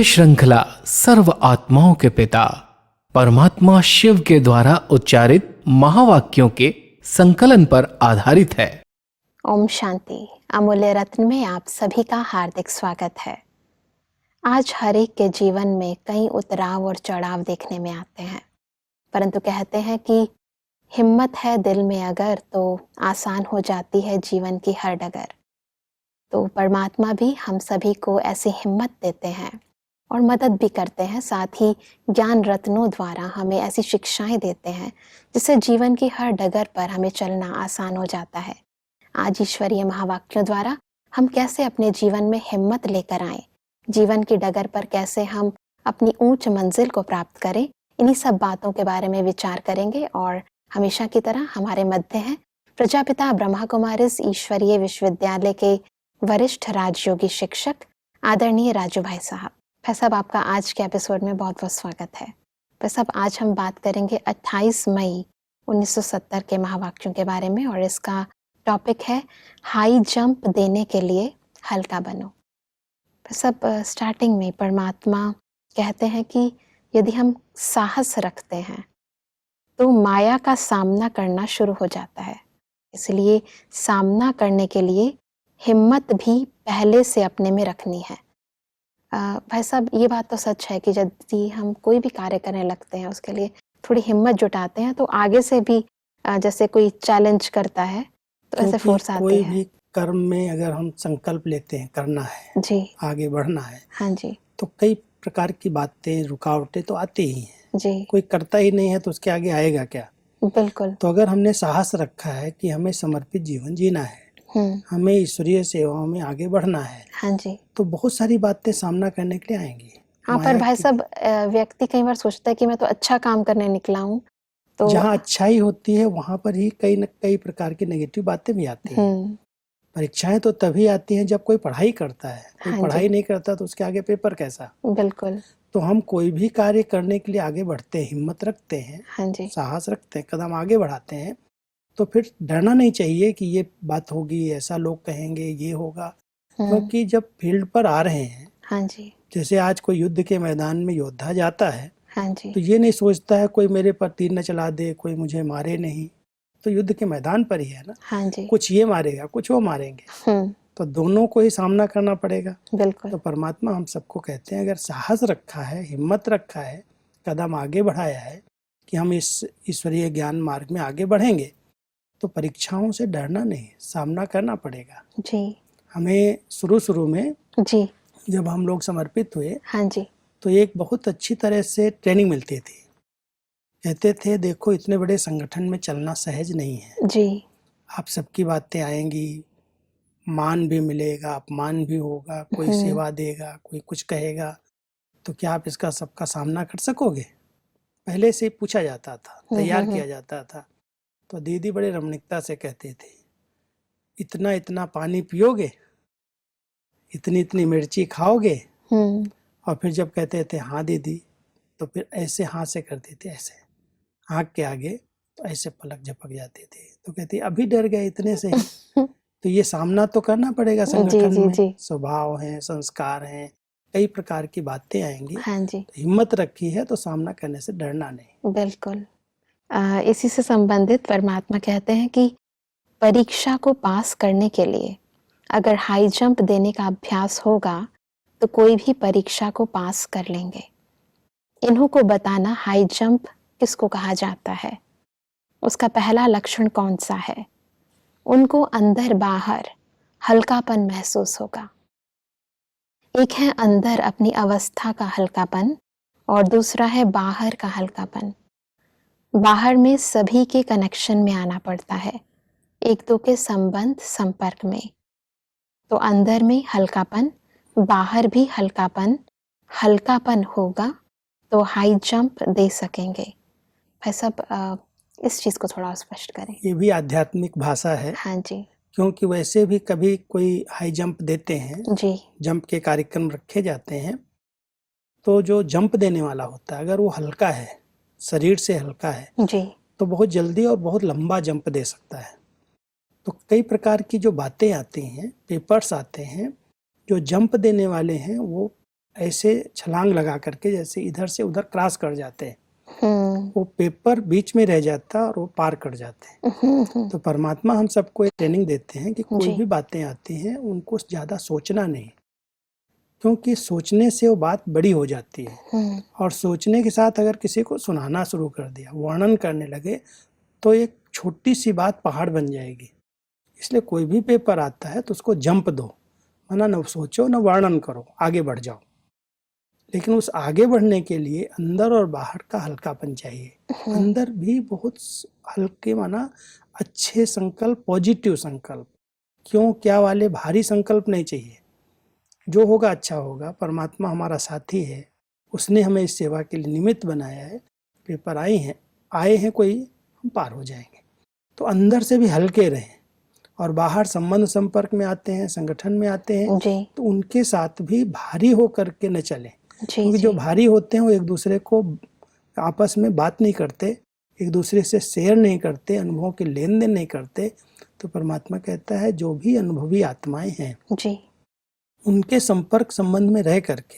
श्रृंखला सर्व आत्माओं के पिता परमात्मा शिव के द्वारा उच्चारित महावाक्यों के संकलन पर आधारित है। ओम शांति। अमूल्य रत्न में आप सभी का हार्दिक स्वागत है। आज हर एक के जीवन में कई उतराव और चढ़ाव देखने में आते हैं, परंतु कहते हैं कि हिम्मत है दिल में अगर तो आसान हो जाती है जीवन की हर डगर। तो परमात्मा भी हम सभी को ऐसी हिम्मत देते हैं और मदद भी करते हैं, साथ ही ज्ञान रत्नों द्वारा हमें ऐसी शिक्षाएं देते हैं जिससे जीवन की हर डगर पर हमें चलना आसान हो जाता है। आज ईश्वरीय महावाक्यों द्वारा हम कैसे अपने जीवन में हिम्मत लेकर आएं, जीवन की डगर पर कैसे हम अपनी ऊंच मंजिल को प्राप्त करें, इन्हीं सब बातों के बारे में विचार करेंगे। और हमेशा की तरह हमारे मध्य हैं प्रजापिता ब्रह्मा कुमारीज ईश्वरीय विश्वविद्यालय के वरिष्ठ राजयोगी शिक्षक आदरणीय राजू भाई साहब। भाई साहब, आपका आज के एपिसोड में बहुत बहुत स्वागत है। भाई साहब, आज हम बात करेंगे 28 मई 1970 के महावाक्यों के बारे में और इसका टॉपिक है हाई जंप देने के लिए हल्का बनो। भाई साहब, स्टार्टिंग में परमात्मा कहते हैं कि यदि हम साहस रखते हैं तो माया का सामना करना शुरू हो जाता है, इसलिए सामना करने के लिए हिम्मत भी पहले से अपने में रखनी है। भाई साहब, ये बात तो सच है कि यदि हम कोई भी कार्य करने लगते हैं उसके लिए थोड़ी हिम्मत जुटाते हैं तो आगे से भी जैसे कोई चैलेंज करता है तो ऐसे फोर्स आती कोई है। भी कर्म में अगर हम संकल्प लेते हैं करना है जी, आगे बढ़ना है, हाँ जी, तो कई प्रकार की बातें रुकावटें तो आती ही हैं। जी, कोई करता ही नहीं है तो उसके आगे आएगा क्या। बिल्कुल। तो अगर हमने साहस रखा है कि हमें समर्पित जीवन जीना है, हमें ईश्वरीय सेवाओं में आगे बढ़ना है, हाँ जी, तो बहुत सारी बातें सामना करने के लिए आएंगी। हाँ। पर भाई साहब, व्यक्ति कई बार सोचता है कि मैं तो अच्छा काम करने निकला हूँ, तो जहाँ अच्छाई होती है वहां पर ही कई न कई प्रकार की नेगेटिव बातें भी आती हैं। परीक्षाएं तो तभी आती हैं जब कोई पढ़ाई करता है, कोई हाँ पढ़ाई जी, नहीं करता तो उसके आगे पेपर कैसा। बिल्कुल। तो हम कोई भी कार्य करने के लिए आगे बढ़ते हैं, हिम्मत रखते हैं, हाँ जी, साहस रखते हैं, कदम आगे बढ़ाते हैं, तो फिर डरना नहीं चाहिए कि ये बात होगी, ऐसा लोग कहेंगे, ये होगा। क्योंकि जब फील्ड पर आ रहे हैं, हाँ जी, जैसे आज कोई युद्ध के मैदान में योद्धा जाता है हाँ जी, तो ये नहीं सोचता है कोई मेरे पर तीर न चला दे, कोई मुझे मारे नहीं। तो युद्ध के मैदान पर ही है ना, हाँ जी, कुछ ये मारेगा कुछ वो मारेंगे, तो दोनों को ही सामना करना पड़ेगा। बिल्कुल। तो परमात्मा हम सबको कहते हैं अगर साहस रखा है, हिम्मत रखा है, कदम आगे बढ़ाया है कि हम इस ईश्वरीय ज्ञान मार्ग में आगे बढ़ेंगे, तो परीक्षाओं से डरना नहीं, सामना करना पड़ेगा। जी, हमें शुरू में जी, जब हम लोग समर्पित हुए हाँ जी, तो एक बहुत अच्छी तरह से ट्रेनिंग मिलती थी। कहते थे देखो इतने बड़े संगठन में चलना सहज नहीं है, जी, आप सबकी बातें आएंगी, मान भी मिलेगा, अपमान भी होगा, कोई सेवा देगा, कोई कुछ कहेगा, तो क्या आप इसका सबका सामना कर सकोगे। पहले से पूछा जाता था, तैयार किया जाता था। तो दीदी बड़े रमणीकता से कहते थे इतना इतना पानी पियोगे, इतनी इतनी मिर्ची खाओगे, और फिर जब कहते थे हाँ दीदी, तो फिर ऐसे हाथ से करते थे, ऐसे आँख के आगे, तो ऐसे पलक झपक जाते थे। तो कहती अभी डर गए इतने से ही। तो ये सामना तो करना पड़ेगा संगठन में, स्वभाव है, संस्कार हैं, कई प्रकार की बातें आएंगी। हाँ जी, तो हिम्मत रखी है तो सामना करने से डरना नहीं। बिल्कुल। इसी से संबंधित परमात्मा कहते हैं कि परीक्षा को पास करने के लिए अगर हाई जंप देने का अभ्यास होगा तो कोई भी परीक्षा को पास कर लेंगे। इन्हों को बताना हाई जंप किसको कहा जाता है, उसका पहला लक्षण कौन सा है। उनको अंदर बाहर हल्कापन महसूस होगा। एक है अंदर अपनी अवस्था का हल्कापन और दूसरा है बाहर का हल्कापन। बाहर में सभी के कनेक्शन में आना पड़ता है, एक दो के संबंध संपर्क में। तो अंदर में हल्कापन, बाहर भी हल्कापन, हल्कापन होगा तो हाई जंप दे सकेंगे। भाई साहब, इस चीज को थोड़ा स्पष्ट करें। ये भी आध्यात्मिक भाषा है। हाँ जी, क्योंकि वैसे भी कभी कोई हाई जंप देते हैं, जी, जंप के कार्यक्रम रखे जाते हैं, तो जो जंप देने वाला होता है अगर वो हल्का है, शरीर से हल्का है, जी, तो बहुत जल्दी और बहुत लंबा जंप दे सकता है। तो कई प्रकार की जो बातें आती हैं, पेपर्स आते हैं, जो जंप देने वाले हैं वो ऐसे छलांग लगा करके जैसे इधर से उधर क्रॉस कर जाते हैं, हम्म वो पेपर बीच में रह जाता है और वो पार कर जाते हैं। तो परमात्मा हम सबको एक ट्रेनिंग देते हैं कि कोई जी। भी बातें आती हैं उनको ज़्यादा सोचना नहीं, क्योंकि सोचने से वो बात बड़ी हो जाती है। और सोचने के साथ अगर किसी को सुनाना शुरू कर दिया, वर्णन करने लगे, तो एक छोटी सी बात पहाड़ बन जाएगी। इसलिए कोई भी पेपर आता है तो उसको जंप दो, माना न सोचो न वर्णन करो, आगे बढ़ जाओ। लेकिन उस आगे बढ़ने के लिए अंदर और बाहर का हल्कापन चाहिए। अंदर भी बहुत हल्के, माना अच्छे संकल्प, पॉजिटिव संकल्प, क्यों क्या वाले भारी संकल्प नहीं चाहिए। जो होगा अच्छा होगा, परमात्मा हमारा साथी है, उसने हमें इस सेवा के लिए निमित्त बनाया है, पेपर आए हैं कोई, हम पार हो जाएंगे। तो अंदर से भी हल्के रहें, और बाहर संबंध संपर्क में आते हैं, संगठन में आते हैं, जी तो उनके साथ भी भारी हो करके न चलें। जी क्योंकि जी जो भारी होते हैं वो एक दूसरे को आपस में बात नहीं करते, एक दूसरे से शेयर नहीं करते, अनुभवों के लेन देन नहीं करते। तो परमात्मा कहता है जो भी अनुभवी आत्माएं हैं जी उनके संपर्क संबंध में रह करके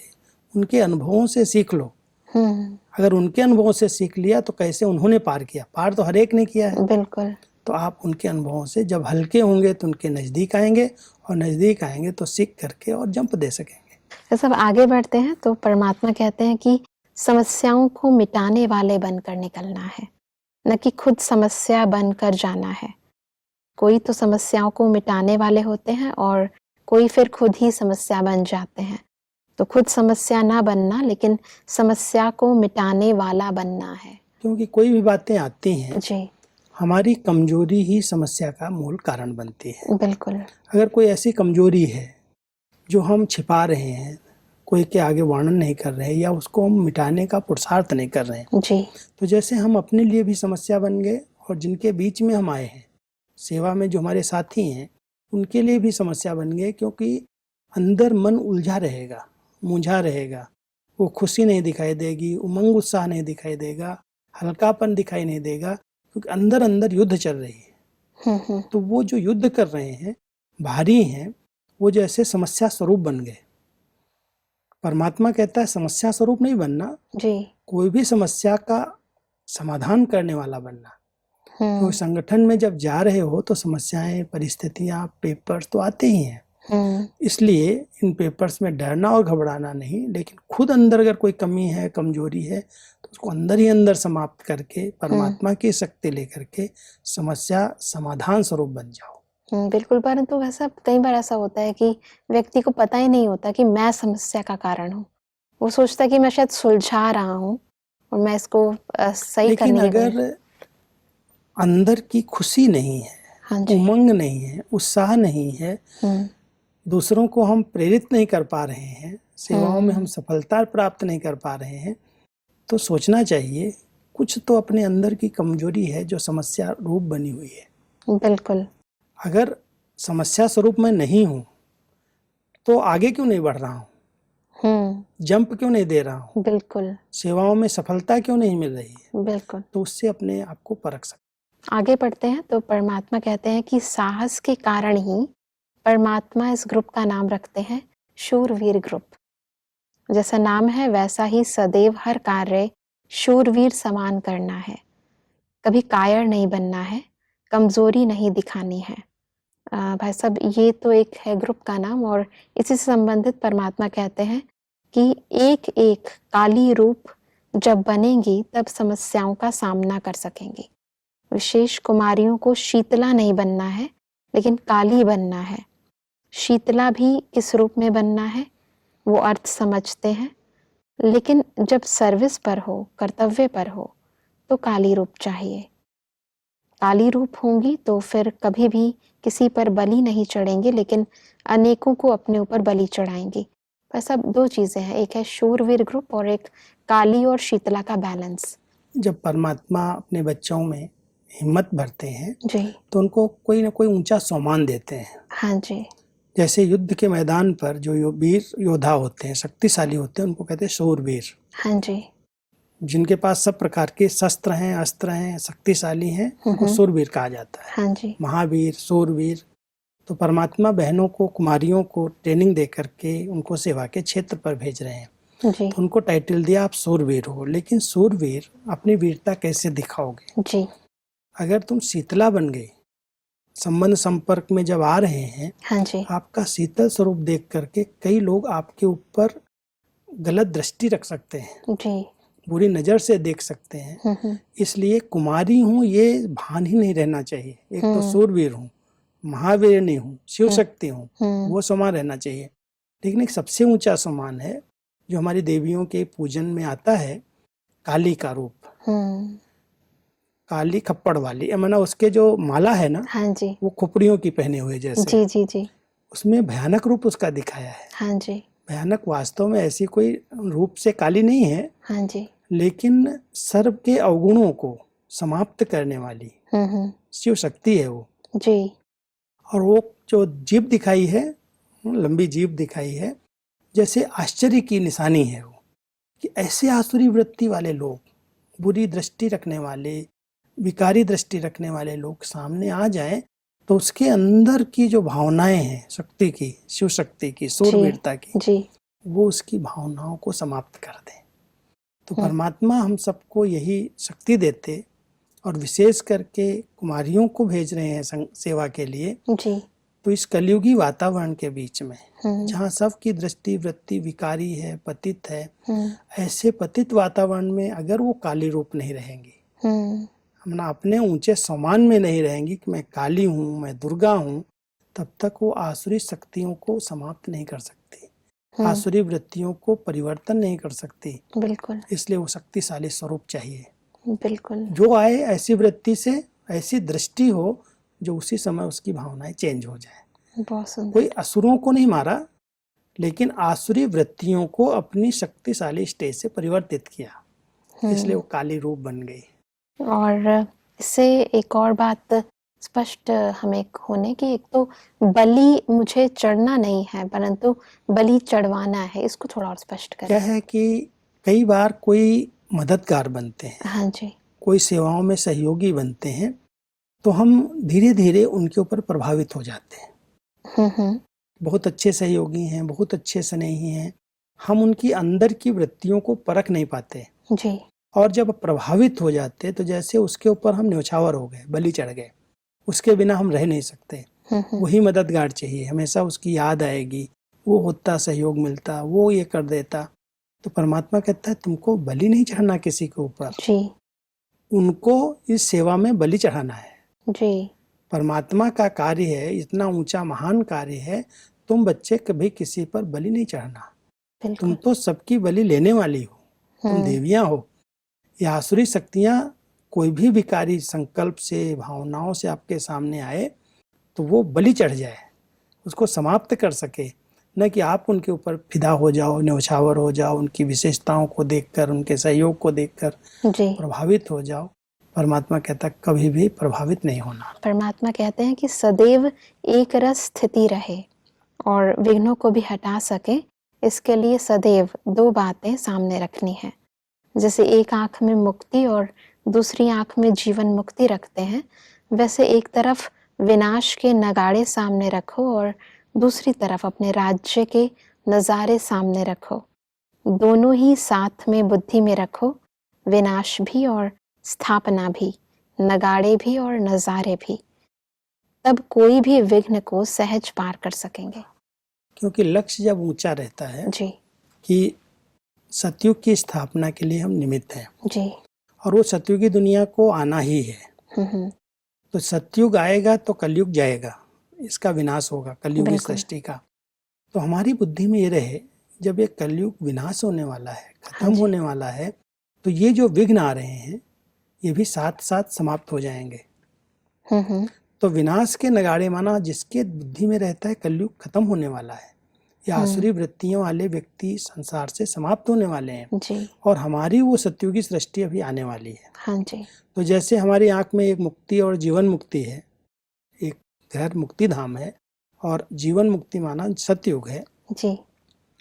उनके अनुभवों से सीख लो। अगर उनके अनुभवों से सीख लिया तो कैसे उन्होंने पार किया, पार तो हर एक ने किया है। बिल्कुल। तो आप उनके अनुभवों से जब हल्के होंगे तो उनके नज़दीक आएंगे, और नज़दीक आएंगे तो सीख करके और जंप दे सकेंगे। तो सब आगे बढ़ते हैं तो परमात्मा कहते हैं कि समस्याओं को मिटाने वाले बनकर निकलना है, न कि खुद समस्या बनकर जाना है। कोई तो समस्याओं को मिटाने वाले होते हैं और कोई फिर खुद ही समस्या बन जाते हैं। तो खुद समस्या ना बनना, लेकिन समस्या को मिटाने वाला बनना है। क्योंकि कोई भी बातें आती हैं, जी हमारी कमजोरी ही समस्या का मूल कारण बनती है। बिल्कुल। अगर कोई ऐसी कमजोरी है जो हम छिपा रहे हैं, कोई के आगे वर्णन नहीं कर रहे हैं, या उसको हम मिटाने का पुरुषार्थ नहीं कर रहे हैं, जी तो जैसे हम अपने लिए भी समस्या बन गए, और जिनके बीच में हम आए हैं सेवा में, जो हमारे साथी हैं, उनके लिए भी समस्या बन गए। क्योंकि अंदर मन उलझा रहेगा, मुंझा रहेगा, वो खुशी नहीं दिखाई देगी, उमंग उत्साह नहीं दिखाई देगा, हल्कापन दिखाई नहीं देगा, क्योंकि अंदर अंदर युद्ध चल रही है। तो वो जो युद्ध कर रहे हैं, भारी हैं, वो जैसे समस्या स्वरूप बन गए। परमात्मा कहता है समस्या स्वरूप नहीं बनना, जी कोई भी समस्या का समाधान करने वाला बनना। तो संगठन में जब जा रहे हो तो समस्याएं, परिस्थितियां, पेपर्स तो आते ही हैं। इसलिए इन पेपर्स में डरना और घबराना नहीं, लेकिन खुद अंदर अगर कोई कमी है, कमजोरी है, तो उसको अंदर ही अंदर समाप्त करके परमात्मा की शक्ति लेकर के समस्या समाधान स्वरूप बन जाओ। बिल्कुल। परंतु वैसा कई बार ऐसा होता है कि व्यक्ति को पता ही नहीं होता कि मैं समस्या का कारण हूँ। वो सोचता है कि मैं शायद सुलझा रहा हूँ और मैं इसको सही लेकिन करने की अगर अंदर की खुशी नहीं है, हाँ जी उमंग नहीं है, उत्साह नहीं है, दूसरों को हम प्रेरित नहीं कर पा रहे हैं, सेवाओं में हम सफलता प्राप्त नहीं कर पा रहे हैं, तो सोचना चाहिए कुछ तो अपने अंदर की कमजोरी है जो समस्या रूप बनी हुई है। बिल्कुल। अगर समस्या स्वरूप में नहीं हूं तो आगे क्यों नहीं बढ़ रहा हूं, जंप क्यों नहीं दे रहा हूं, बिल्कुल सेवाओं में सफलता क्यों नहीं मिल रही है, बिल्कुल। तो उससे अपने आप को परख सकते। आगे बढ़ते हैं तो परमात्मा कहते हैं कि साहस के कारण ही परमात्मा इस ग्रुप का नाम रखते हैं शूरवीर ग्रुप। जैसा नाम है वैसा ही सदैव हर कार्य शूरवीर समान करना है, कभी कायर नहीं बनना है, कमजोरी नहीं दिखानी है। भाई साहब, ये तो एक है ग्रुप का नाम, और इसी से संबंधित परमात्मा कहते हैं कि एक एक काली रूप जब बनेंगी तब समस्याओं का सामना कर सकेंगी। विशेष कुमारियों को शीतला नहीं बनना है, लेकिन काली बनना है। शीतला भी किस रूप में बनना है वो अर्थ समझते हैं, लेकिन जब सर्विस पर हो, कर्तव्य पर हो, तो काली रूप चाहिए। काली रूप होंगी तो फिर कभी भी किसी पर बलि नहीं चढ़ेंगे, लेकिन अनेकों को अपने ऊपर बलि चढ़ाएंगी। बस अब दो चीजें हैं, एक है शूरवीर ग्रुप और एक काली और शीतला का बैलेंस। जब परमात्मा अपने बच्चों में हिम्मत भरते हैं जी तो उनको कोई ना कोई ऊंचा सम्मान देते हैं। हाँ जी जैसे युद्ध के मैदान पर जो वीर योद्धा होते हैं, शक्तिशाली होते हैं, उनको कहते हैं शूरवीर। हाँ जी जिनके पास सब प्रकार के शस्त्र हैं, अस्त्र हैं, शक्तिशाली हैं, उनको शूरवीर कहा जाता है। हाँ जी महावीर, शूरवीर, तो परमात्मा बहनों को, कुमारियों को ट्रेनिंग दे करके उनको सेवा के क्षेत्र पर भेज रहे हैं। जी तो उनको टाइटल दिया आप सूरवीर हो, लेकिन सूरवीर अपनी वीरता कैसे दिखाओगे? जी। अगर तुम शीतला बन गए, संबंध संपर्क में जब आ रहे हैं, हाँ जी। आपका शीतल स्वरूप देख करके कई लोग आपके ऊपर गलत दृष्टि रख सकते हैं, जी। बुरी नज़र से देख सकते हैं। इसलिए कुमारी हूँ ये भान ही नहीं रहना चाहिए। एक तो सूरवीर हूँ, महावीर नहीं हूँ, शिव शक्ति हूँ, वो सम्मान रहना चाहिए। लेकिन एक सबसे ऊंचा सम्मान है जो हमारी देवियों के पूजन में आता है, काली का रूप। काली खप्पड़ वाली, माना उसके जो माला है ना, हाँ जी। वो खोपड़ियों की पहने हुए जैसे। जी जी जी। उसमें भयानक रूप उसका दिखाया है। हाँ जी। भयानक वास्तव में ऐसी कोई रूप से काली नहीं है, हाँ जी। लेकिन सर्व के अवगुणों को समाप्त करने वाली शिव शक्ति है वो। जी। और वो जो जीभ दिखाई है, लंबी जीभ दिखाई है, जैसे आश्चर्य की निशानी है वो, कि ऐसे आसुरी वृत्ति वाले लोग, बुरी दृष्टि रखने वाले, विकारी दृष्टि रखने वाले लोग सामने आ जाएं तो उसके अंदर की जो भावनाएं हैं शक्ति की, शिव शक्ति की, सूरवीरता की, जी। वो उसकी भावनाओं को समाप्त कर दें। तो परमात्मा हम सबको यही शक्ति देते और विशेष करके कुमारियों को भेज रहे हैं सेवा के लिए। जी। तो इस कलयुगी वातावरण के बीच में जहाँ सबकी दृष्टि वृत्ति विकारी है, पतित है, ऐसे पतित वातावरण में अगर वो काली रूप नहीं रहेंगी, हम अपने ऊंचे सम्मान में नहीं रहेंगी कि मैं काली हूँ, मैं दुर्गा हूँ, तब तक वो आसुरी शक्तियों को समाप्त नहीं कर सकती, आसुरी वृत्तियों को परिवर्तन नहीं कर सकती। बिल्कुल। इसलिए वो शक्तिशाली स्वरूप चाहिए। बिल्कुल। जो आए ऐसी वृत्ति से, ऐसी दृष्टि हो जो उसी समय उसकी भावनाएं चेंज हो जाए। बहुत सुंदर। कोई असुरों को नहीं मारा, लेकिन आसुरी वृत्तियों को अपनी शक्तिशाली स्टेज से परिवर्तित किया, इसलिए वो काली रूप बन गई। और इससे एक और बात स्पष्ट हमें होने की, एक तो बलि मुझे चढ़ना नहीं है परंतु बलि चढ़वाना है, इसको थोड़ा और स्पष्ट करें। क्या है कि कई बार कोई मददगार बनते हैं, हाँ जी। कोई सेवाओं में सहयोगी बनते हैं, तो हम धीरे धीरे उनके ऊपर प्रभावित हो जाते हैं। बहुत अच्छे सहयोगी हैं, बहुत अच्छे स्नेही हैं, हम उनकी अंदर की वृत्तियों को परख नहीं पाते जी। और जब प्रभावित हो जाते तो जैसे उसके ऊपर हम न्यौछावर हो गए, बलि चढ़ गए, उसके बिना हम रह नहीं सकते। वही मददगार चाहिए, हमेशा उसकी याद आएगी, वो होता, सहयोग मिलता, वो ये कर देता। तो परमात्मा कहता है तुमको बलि नहीं चढ़ना किसी के ऊपर, उनको इस सेवा में बलि चढ़ाना है। जी। परमात्मा का कार्य है, इतना ऊंचा महान कार्य है, तुम बच्चे कभी किसी पर बलि नहीं चढ़ना, तुम तो सबकी बलि लेने वाली हो, तुम देवियां हो। ये आसुरी शक्तियां कोई भी विकारी संकल्प से, भावनाओं से आपके सामने आए तो वो बलि चढ़ जाए, उसको समाप्त कर सके, न कि आप उनके ऊपर फिदा हो जाओ, न्यौछावर हो जाओ, उनकी विशेषताओं को देखकर, उनके सहयोग को देखकर प्रभावित हो जाओ। परमात्मा कहता कभी भी प्रभावित नहीं होना। परमात्मा कहते हैं कि सदैव एक रस स्थिति रहे और विघ्नों को भी हटा सके, इसके लिए सदैव दो बातें सामने रखनी है। जैसे एक आंख में मुक्ति और दूसरी आंख में जीवन मुक्ति रखते हैं, वैसे एक तरफ विनाश के नगाड़े सामने रखो और दूसरी तरफ अपने राज्य के नज़ारे सामने रखो। दोनों ही साथ में बुद्धि में रखो, विनाश भी और स्थापना भी, नगाड़े भी और नज़ारे भी, तब कोई भी विघ्न को सहज पार कर सकेंगे। क्योंकि लक्ष्य जब ऊंचा रहता है जी, कि सतयुग की स्थापना के लिए हम निमित्त हैं जी, और वो सतयुगी दुनिया को आना ही है। तो सतयुग आएगा तो कलयुग जाएगा, इसका विनाश होगा, कलयुगी सृष्टि का। तो हमारी बुद्धि में ये रहे, जब ये कलयुग विनाश होने वाला है, खत्म होने वाला है, तो ये जो विघ्न आ रहे हैं ये भी साथ साथ समाप्त हो जाएंगे। तो विनाश के नगाड़े, माना जिसके बुद्धि में रहता है कलयुग खत्म होने वाला है, या आसुरी वृत्तियों वाले व्यक्ति संसार से समाप्त होने वाले हैं जी। और हमारी वो सतयुगी सृष्टि अभी आने वाली है। हाँ जी। तो जैसे हमारी आंख में एक मुक्ति और जीवन मुक्ति है, एक घर मुक्ति धाम है और जीवन मुक्ति माना सतयुग है जी।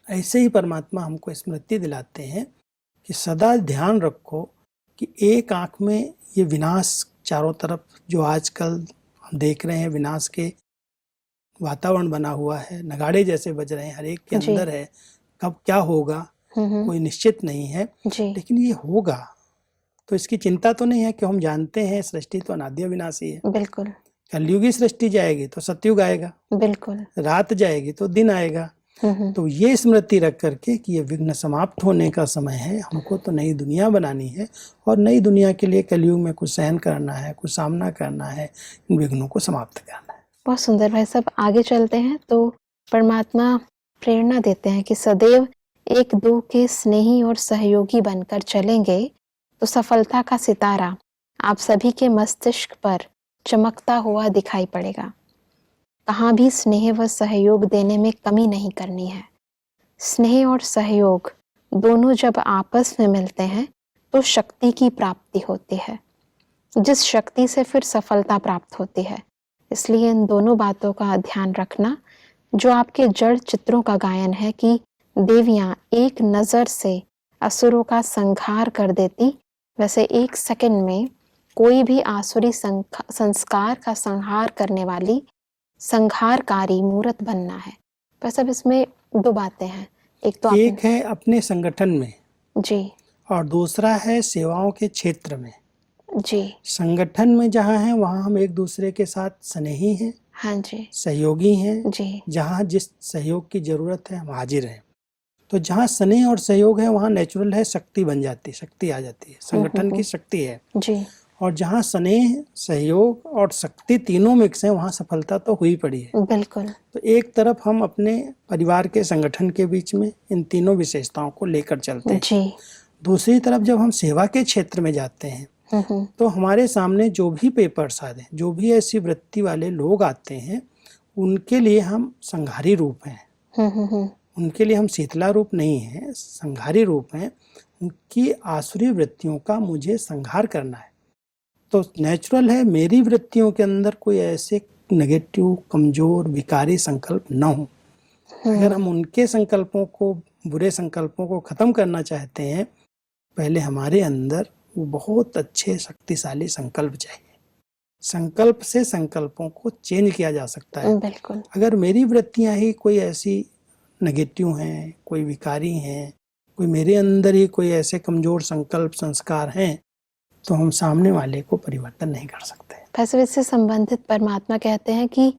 ऐसे ही परमात्मा हमको स्मृति दिलाते हैं कि सदा ध्यान रखो कि एक आंख में ये विनाश चारों तरफ जो आजकल हम देख रहे हैं, विनाश के वातावरण बना हुआ है, नगाड़े जैसे बज रहे हैं, हर एक के जी। अंदर है। कब क्या होगा कोई निश्चित नहीं है, जी। लेकिन ये होगा तो इसकी चिंता तो नहीं है कि हम जानते हैं सृष्टि तो अनादि अविनाशी है। बिल्कुल कलयुगी सृष्टि जाएगी तो सतयुग आएगा, बिल्कुल। रात जाएगी तो दिन आएगा। हम्म। तो ये स्मृति रख करके कि ये विघ्न समाप्त होने का समय है, हमको तो नई दुनिया बनानी है और नई दुनिया के लिए कलयुग में कुछ सहन करना है, कुछ सामना करना है, इन विघ्नों को समाप्त करना है। बहुत सुंदर भाई साहब, आगे चलते हैं तो परमात्मा प्रेरणा देते हैं कि सदैव एक दो के स्नेही और सहयोगी बनकर चलेंगे तो सफलता का सितारा आप सभी के मस्तिष्क पर चमकता हुआ दिखाई पड़ेगा। कहाँ भी स्नेह व सहयोग देने में कमी नहीं करनी है। स्नेह और सहयोग दोनों जब आपस में मिलते हैं तो शक्ति की प्राप्ति होती है, जिस शक्ति से फिर सफलता प्राप्त होती है। इसलिए इन दोनों बातों का ध्यान रखना। जो आपके जड़ चित्रों का गायन है कि देवियां एक नज़र से असुरों का संहार कर देती, वैसे एक सेकंड में कोई भी आसुरी संस्कार का संहार करने वाली संहारकारी मूर्त बनना है। पर सब इसमें दो बातें हैं, एक तो एक है अपने संगठन में जी और दूसरा है सेवाओं के क्षेत्र में। जी संगठन में जहाँ है वहाँ हम एक दूसरे के साथ स्नेही हैं, हाँ जी सहयोगी हैं। जी जहाँ जिस सहयोग की जरूरत है हम हाजिर हैं। तो जहाँ स्नेह और सहयोग है वहाँ नेचुरल है, शक्ति बन जाती है, शक्ति आ जाती है, संगठन की शक्ति है। जी और जहाँ स्नेह, सहयोग और शक्ति तीनों मिक्स है वहाँ सफलता तो हुई पड़ी है। बिल्कुल। तो एक तरफ हम अपने परिवार के संगठन के बीच में इन तीनों विशेषताओं को लेकर चलते हैं। जी दूसरी तरफ जब हम सेवा के क्षेत्र में जाते हैं तो हमारे सामने जो भी पेपर्स आते हैं, जो भी ऐसी वृत्ति वाले लोग आते हैं, उनके लिए हम संघारी रूप हैं। उनके लिए हम शीतला रूप नहीं है, संघारी रूप हैं। उनकी आसुरी वृत्तियों का मुझे संहार करना है। तो नेचुरल है मेरी वृत्तियों के अंदर कोई ऐसे नेगेटिव, कमजोर, विकारी संकल्प न हो। अगर हम उनके संकल्पों को, बुरे संकल्पों को खत्म करना चाहते हैं, पहले हमारे अंदर वो बहुत अच्छे शक्तिशाली संकल्प चाहिए। संकल्प से संकल्पों को चेंज किया जा सकता है। बिल्कुल। अगर मेरी वृत्तियां ही कोई ऐसी नेगेटिव हैं, कोई विकारी हैं, कोई मेरे अंदर ही कोई ऐसे कमजोर संकल्प, संस्कार हैं, तो हम सामने वाले को परिवर्तन नहीं कर सकते। वैसे इससे संबंधित परमात्मा कहते हैं कि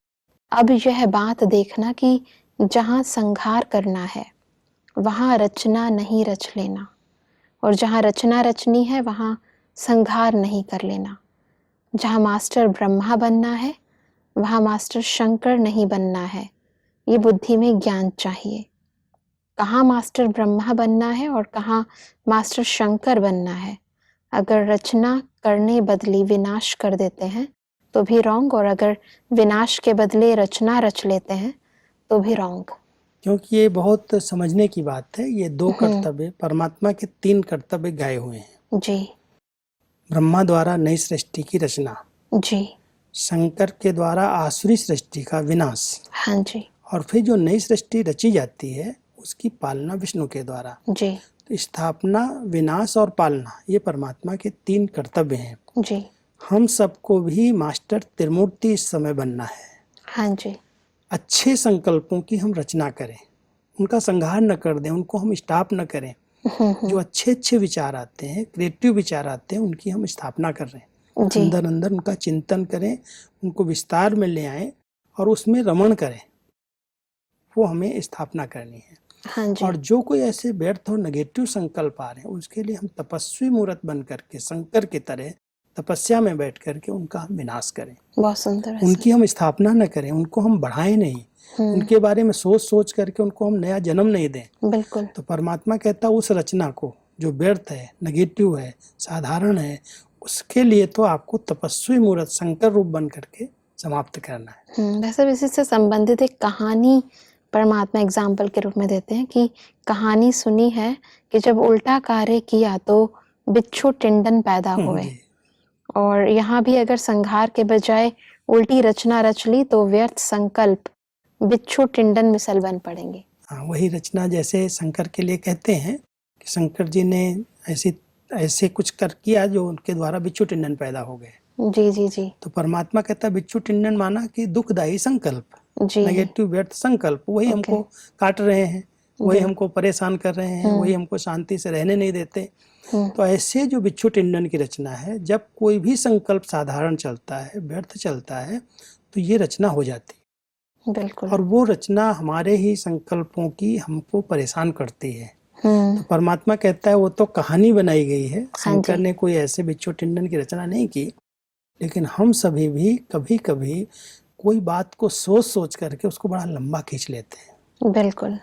अब यह बात देखना कि जहाँ संहार करना है वहाँ रचना नहीं रच लेना, और जहाँ रचना रचनी है वहाँ संहार नहीं कर लेना। जहाँ मास्टर ब्रह्मा बनना है वहाँ मास्टर शंकर नहीं बनना है। ये बुद्धि में ज्ञान चाहिए। कहाँ मास्टर ब्रह्मा बनना है और कहाँ मास्टर शंकर बनना है। अगर रचना करने बदली विनाश कर देते हैं तो भी रॉन्ग, और अगर विनाश के बदले रचना रच लेते हैं तो भी रॉन्ग। क्योंकि ये बहुत समझने की बात है। ये दो कर्तव्य, परमात्मा के तीन कर्तव्य गाए हुए हैं। जी। ब्रह्मा द्वारा नई सृष्टि की रचना, जी। शंकर के द्वारा आसुरी सृष्टि का विनाश, हाँ जी। और फिर जो नई सृष्टि रची जाती है उसकी पालना विष्णु के द्वारा। जी। तो स्थापना, विनाश और पालना, ये परमात्मा के तीन कर्तव्य हैं। जी। हम सबको भी मास्टर त्रिमूर्ति इस समय बनना है। हाँ जी। अच्छे संकल्पों की हम रचना करें, उनका संहार न कर दें, उनको हम स्टॉप न करें। जो अच्छे अच्छे विचार आते हैं, क्रिएटिव विचार आते हैं, उनकी हम स्थापना कर रहे हैं। जी। अंदर अंदर उनका चिंतन करें, उनको विस्तार में ले आएं और उसमें रमण करें। वो हमें स्थापना करनी है। हाँ जी। और जो कोई ऐसे व्यर्थ और नेगेटिव संकल्प आ रहे हैं, उसके लिए हम तपस्वी मूर्त बन करके शंकर की तरह तपस्या में बैठ करके उनका हम विनाश करें। बहुत सुंदर। उनकी हम स्थापना न करें, उनको हम बढ़ाएं नहीं, उनके बारे में सोच सोच करके उनको हम नया जन्म नहीं दें। बिल्कुल। तो परमात्मा कहता है उस रचना को जो व्यर्थ है, नेगेटिव है, साधारण है, उसके लिए तो आपको तपस्वी मूर्त शंकर रूप बन करके समाप्त करना है। वैसे इसी से संबंधित एक कहानी परमात्मा एग्जाम्पल के रूप में देते हैं कि कहानी सुनी है कि जब उल्टा कार्य किया तो बिच्छू टिंडन पैदा हुए, और यहाँ भी अगर संहार के बजाय उल्टी रचना रच ली तो व्यर्थ संकल्प बिच्छू टिंडन मिसल बन पड़ेंगे। हाँ, वही रचना जैसे शंकर के लिए कहते हैं कि शंकर जी ने ऐसे कुछ कर किया जो उनके द्वारा बिच्छू टिंडन पैदा हो गए। जी जी जी। तो परमात्मा कहता है बिच्छू टिंडन माना कि दुखदायी संकल्प, जी। नेगेटिव व्यर्थ संकल्प वही ओके। हमको काट रहे हैं, वही जी। हमको परेशान कर रहे हैं, वही हमको शांति से रहने नहीं देते। हम्म, तो ऐसे जो बिच्छू टिंडन की रचना है, जब कोई भी संकल्प साधारण चलता है, व्यर्थ चलता है, तो ये रचना हो जाती है बिल्कुल। और वो रचना हमारे ही संकल्पों की हमको परेशान करती है। हम्म, तो परमात्मा कहता है वो तो कहानी बनाई गई है, हाँ शंकर जी। ने कोई ऐसे बिच्छू टिंडन की रचना नहीं की, लेकिन हम सभी भी कभी कभी कोई बात को सोच सोच करके उसको बड़ा लंबा खींच लेते हैं। बिल्कुल।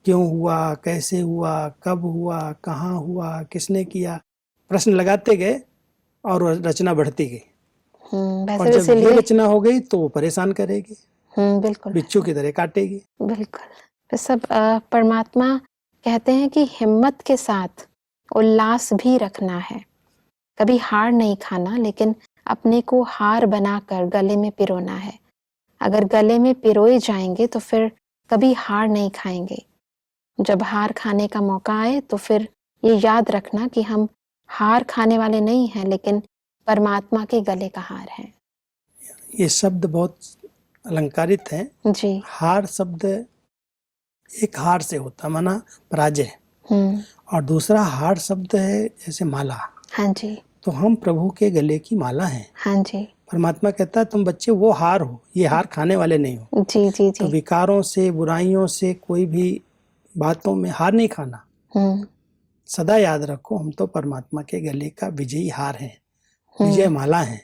क्यों हुआ, कैसे हुआ, कब हुआ, कहाँ हुआ, किसने किया, प्रश्न लगाते गए और वो रचना बढ़ती गई। और वैसे जब ये इसीलिए रचना हो गई तो वो परेशान करेगी, बिल्कुल। बिच्छू की तरह काटेगी। बिल्कुल। तो सब परमात्मा कहते हैं कि हिम्मत के साथ उल्लास भी रखना है, कभी हार नहीं खाना, लेकिन अपने को हार बनाकर गले में पिरोना है। अगर गले में पिरोए जाएंगे तो फिर कभी हार नहीं खाएंगे। जब हार खाने का मौका आए तो फिर ये याद रखना कि हम हार खाने वाले नहीं हैं, लेकिन परमात्मा के गले का हार हैं। ये शब्द बहुत अलंकारित है। जी। हार शब्द एक हार से होता माना पराजय, हम्म, और दूसरा हार शब्द है जैसे माला। हाँ जी। तो हम प्रभु के गले की माला हैं। हाँ जी। परमात्मा कहता है तुम बच्चे वो हार हो, ये हार खाने वाले नहीं हो। जी जी तो जी। विकारों से, बुराइयों से, कोई भी बातों में हार नहीं खाना। हम्म, सदा याद रखो हम तो परमात्मा के गले का विजयी हार हैं, विजय हम्म। माला हैं।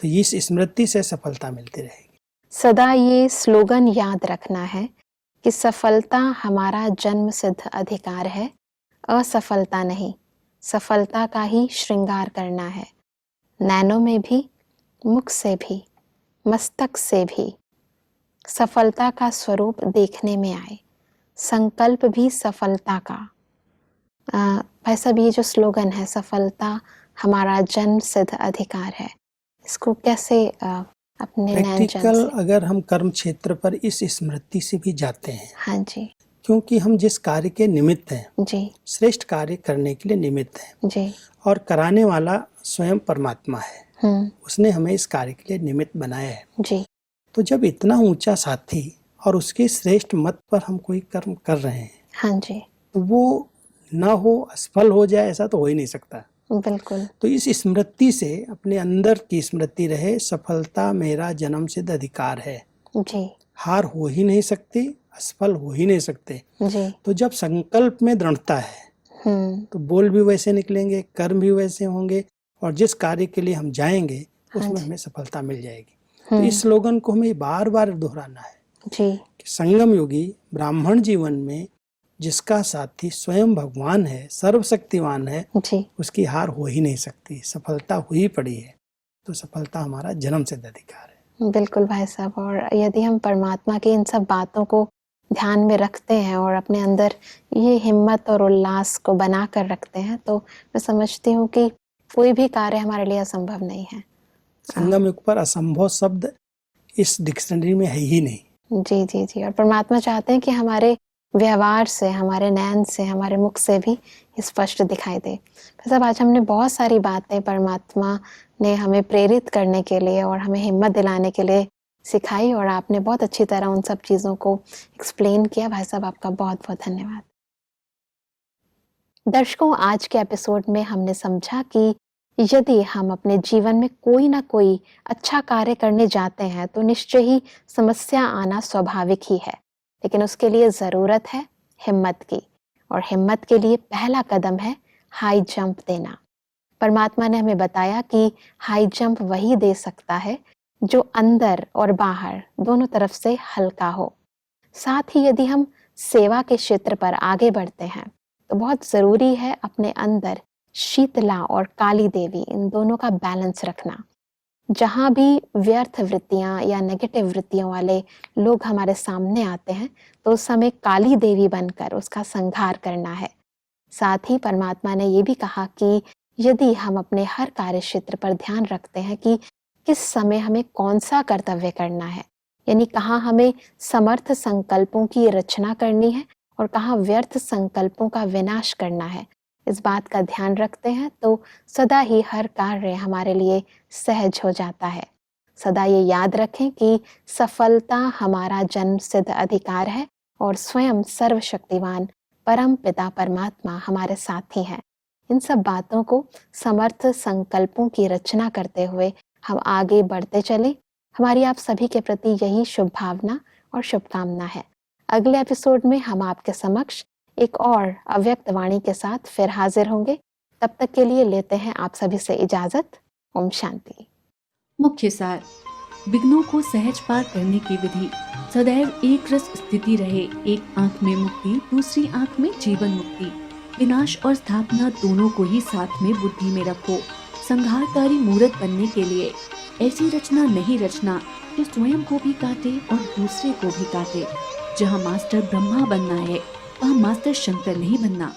तो इस स्मृति से सफलता मिलती रहेगी। सदा ये स्लोगन याद रखना है कि सफलता हमारा जन्म सिद्ध अधिकार है, असफलता नहीं, सफलता का ही श्रृंगार करना है। नैनों में भी, मुख से भी, मस्तक से भी सफलता का स्वरूप देखने में आए। संकल्प भी सफलता का। भाई साहब, ये जो स्लोगन है, सफलता हमारा जन्म सिद्ध अधिकार है, इसको कैसे अपने नैन जन प्रैक्टिकल से? अगर हम कर्म क्षेत्र पर इस स्मृति से भी जाते हैं, हाँ जी। क्योंकि हम जिस कार्य के निमित्त हैं, जी श्रेष्ठ कार्य करने के लिए निमित्त हैं, जी। और कराने वाला स्वयं परमात्मा है। हम्म, उसने हमें इस कार्य के लिए निमित्त बनाया है। जी। तो जब इतना ऊंचा साथी और उसके श्रेष्ठ मत पर हम कोई कर्म कर रहे हैं, हाँ जी। तो वो ना हो, असफल हो जाए, ऐसा तो हो ही नहीं सकता। बिल्कुल। तो इस स्मृति से अपने अंदर की स्मृति रहे, सफलता मेरा जन्म सिद्ध अधिकार है। जी हार हो ही नहीं सकती, असफल हो ही नहीं सकते। जी। तो जब संकल्प में दृढ़ता है तो बोल भी वैसे निकलेंगे, कर्म भी वैसे होंगे, और जिस कार्य के लिए हम जाएंगे हाँ उसमें जी। हमें सफलता मिल जाएगी। तो इस स्लोगन को हमें बार बार दोहराना है जी कि संगम योगी ब्राह्मण जीवन में जिसका साथी स्वयं भगवान है, सर्वशक्तिवान है, जी। उसकी हार हो ही नहीं सकती, सफलता हुई पड़ी है। तो सफलता हमारा जन्म सिद्ध अधिकार है। बिल्कुल भाई साहब, और यदि हम परमात्मा की इन सब बातों को ध्यान में रखते हैं और अपने अंदर ये हिम्मत और उल्लास को बना कर रखते हैं, तो मैं समझती हूँ कि कोई भी कार्य हमारे लिए असंभव नहीं है। संगम युग पर असंभव शब्द इस डिक्शनरी में है ही नहीं। जी जी जी। और परमात्मा चाहते हैं कि हमारे व्यवहार से, हमारे नैन से, हमारे मुख से भी स्पष्ट दिखाई दे। तो सब आज हमने बहुत सारी बातें परमात्मा ने हमें प्रेरित करने के लिए और हमें हिम्मत दिलाने के लिए सिखाई, और आपने बहुत अच्छी तरह उन सब चीज़ों को एक्सप्लेन किया। भाई साहब, आपका बहुत बहुत धन्यवाद। दर्शकों, आज के एपिसोड में हमने समझा कि यदि हम अपने जीवन में कोई ना कोई अच्छा कार्य करने जाते हैं तो निश्चय ही समस्या आना स्वाभाविक ही है, लेकिन उसके लिए ज़रूरत है हिम्मत की, और हिम्मत के लिए पहला कदम है हाई जंप देना। परमात्मा ने हमें बताया कि हाई जंप वही दे सकता है जो अंदर और बाहर दोनों तरफ से हल्का हो। साथ ही यदि हम सेवा के क्षेत्र पर आगे बढ़ते हैं तो बहुत ज़रूरी है अपने अंदर शीतला और काली देवी, इन दोनों का बैलेंस रखना। जहाँ भी व्यर्थ वृत्तियाँ या नेगेटिव वृत्तियों वाले लोग हमारे सामने आते हैं तो उस समय काली देवी बनकर उसका संहार करना है। साथ ही परमात्मा ने ये भी कहा कि यदि हम अपने हर कार्य क्षेत्र पर ध्यान रखते हैं कि किस समय हमें कौन सा कर्तव्य करना है, यानी कहाँ हमें समर्थ संकल्पों की रचना करनी है और कहाँ व्यर्थ संकल्पों का विनाश करना है, इस बात का ध्यान रखते हैं तो सदा ही हर कार्य हमारे लिए सहज हो जाता है। सदा ये याद रखें कि सफलता हमारा जन्म सिद्ध अधिकार है और स्वयं सर्वशक्तिवान परम पिता परमात्मा हमारे साथ ही हैं। इन सब बातों को समर्थ संकल्पों की रचना करते हुए हम आगे बढ़ते चलें। हमारी आप सभी के प्रति यही शुभ भावना और शुभकामना है। अगले एपिसोड में हम आपके समक्ष एक और अव्यक्त वाणी के साथ फिर हाजिर होंगे। तब तक के लिए लेते हैं आप सभी से इजाजत। ओम शांति। मुख्य सार: विघ्नों को सहज पार करने की विधि। सदैव एक रस स्थिति रहे, एक आंख में मुक्ति, दूसरी आंख में जीवन मुक्ति। विनाश और स्थापना दोनों को ही साथ में बुद्धि में रखो। संहारकारी मूर्त बनने के लिए ऐसी रचना नहीं रचना जो स्वयं को भी काटे और दूसरे को भी काटे। जहाँ मास्टर ब्रह्मा बनना है वहाँ मास्टर शंकर नहीं बनना।